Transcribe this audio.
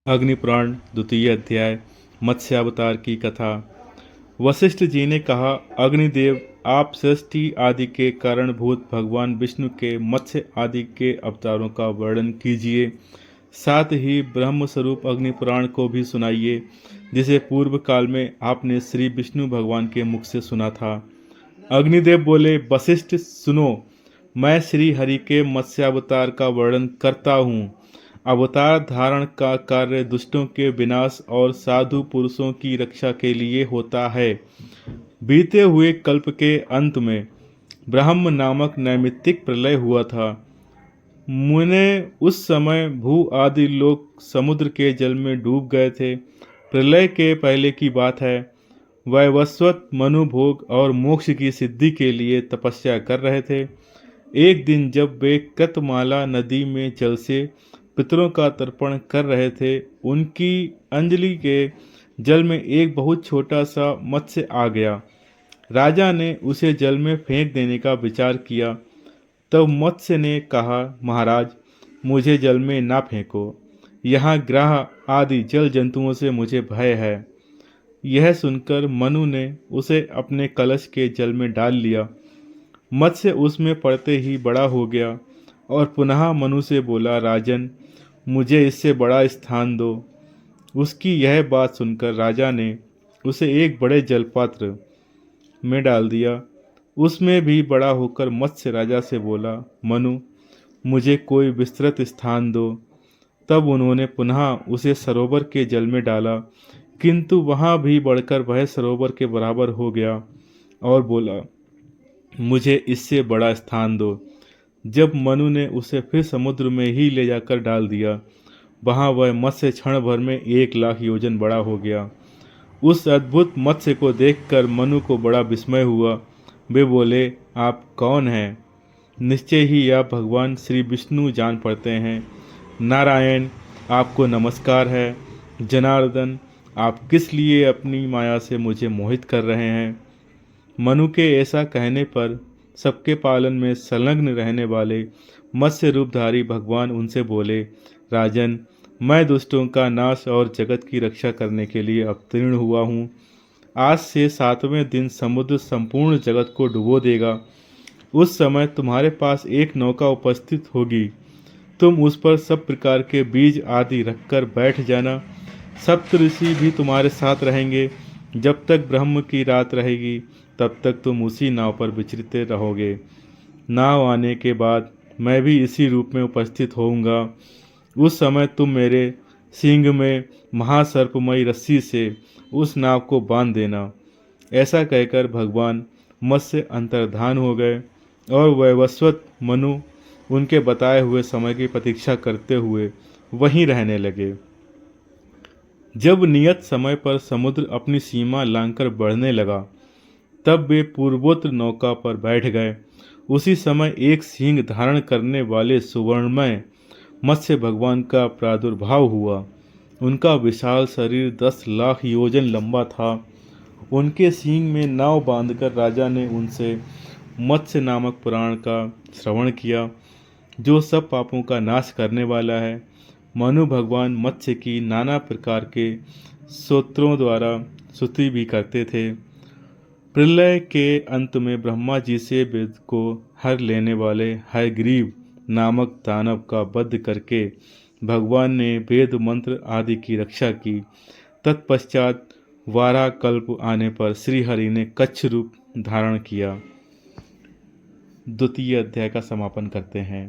अग्निपुराण द्वितीय अध्याय मत्स्यावतार की कथा। वशिष्ठ जी ने कहा, अग्निदेव, आप सृष्टि आदि के कारणभूत भगवान विष्णु के मत्स्य आदि के अवतारों का वर्णन कीजिए। साथ ही ब्रह्म स्वरूप अग्निपुराण को भी सुनाइए, जिसे पूर्व काल में आपने श्री विष्णु भगवान के मुख से सुना था। अग्निदेव बोले, वशिष्ठ सुनो, मैं श्री हरि के मत्स्यावतार का वर्णन करता हूँ। अवतार धारण का कार्य दुष्टों के विनाश और साधु पुरुषों की रक्षा के लिए होता है। बीते हुए कल्प के अंत में ब्रह्म नामक नैमित्तिक प्रलय हुआ था। मुने उस समय भू आदि लोग समुद्र के जल में डूब गए थे। प्रलय के पहले की बात है। वैवस्वत मनु भोग और मोक्ष की सिद्धि के लिए तपस्या कर रहे थे। एक दिन जब वे कृतमाला नदी में जल से पितरों का तर्पण कर रहे थे, उनकी अंजलि के जल में एक बहुत छोटा सा मत्स्य आ गया। राजा ने उसे जल में फेंक देने का विचार किया। तब मत्स्य ने कहा, महाराज, मुझे जल में ना फेंको, यहाँ ग्रह आदि जल जंतुओं से मुझे भय है। यह सुनकर मनु ने उसे अपने कलश के जल में डाल लिया। मत्स्य उसमें पड़ते ही बड़ा हो गया और पुनः मनु से बोला, राजन, मुझे इससे बड़ा स्थान दो। उसकी यह बात सुनकर राजा ने उसे एक बड़े जलपात्र में डाल दिया। उसमें भी बड़ा होकर मत्स्य राजा से बोला, मनु, मुझे कोई विस्तृत स्थान दो। तब उन्होंने पुनः उसे सरोवर के जल में डाला, किंतु वहाँ भी बढ़कर वह सरोवर के बराबर हो गया और बोला, मुझे इससे बड़ा स्थान दो। जब मनु ने उसे फिर समुद्र में ही ले जाकर डाल दिया, वहाँ वह मत्स्य क्षण भर में 1,00,000 योजन बड़ा हो गया। उस अद्भुत मत्स्य को देखकर मनु को बड़ा विस्मय हुआ। वे बोले, आप कौन हैं? निश्चय ही आप भगवान श्री विष्णु जान पड़ते हैं। नारायण, आपको नमस्कार है। जनार्दन, आप किस लिए अपनी माया से मुझे मोहित कर रहे हैं? मनु के ऐसा कहने पर सबके पालन में संलग्न रहने वाले मत्स्य रूपधारी भगवान उनसे बोले, राजन, मैं दुष्टों का नाश और जगत की रक्षा करने के लिए अवतीर्ण हुआ हूँ। आज से 7वें दिन समुद्र संपूर्ण जगत को डुबो देगा। उस समय तुम्हारे पास एक नौका उपस्थित होगी। तुम उस पर सब प्रकार के बीज आदि रखकर बैठ जाना। सप्तऋषि भी तुम्हारे साथ रहेंगे। जब तक ब्रह्म की रात रहेगी, तब तक तुम उसी नाव पर विचरते रहोगे। नाव आने के बाद मैं भी इसी रूप में उपस्थित होऊंगा। उस समय तुम मेरे सींग में महासर्पमयी रस्सी से उस नाव को बांध देना। ऐसा कहकर भगवान मत्स्य अंतर्धान हो गए और वैवस्वत मनु उनके बताए हुए समय की प्रतीक्षा करते हुए वहीं रहने लगे। जब नियत समय पर समुद्र अपनी सीमा लांघकर बढ़ने लगा, तब वे पूर्वोत्तर नौका पर बैठ गए। उसी समय एक सींग धारण करने वाले सुवर्णमय मत्स्य भगवान का प्रादुर्भाव हुआ। उनका विशाल शरीर 10,00,000 योजन लंबा था। उनके सींग में नाव बांधकर राजा ने उनसे मत्स्य नामक पुराण का श्रवण किया, जो सब पापों का नाश करने वाला है। मनु भगवान मत्स्य की नाना प्रकार के स्तोत्रों द्वारा स्तुति भी करते थे। प्रलय के अंत में ब्रह्मा जी से वेद को हर लेने वाले हयग्रीव नामक दानव का वध करके भगवान ने वेद मंत्र आदि की रक्षा की। तत्पश्चात वाराह कल्प आने पर श्री हरि ने कच्छ रूप धारण किया। द्वितीय अध्याय का समापन करते हैं।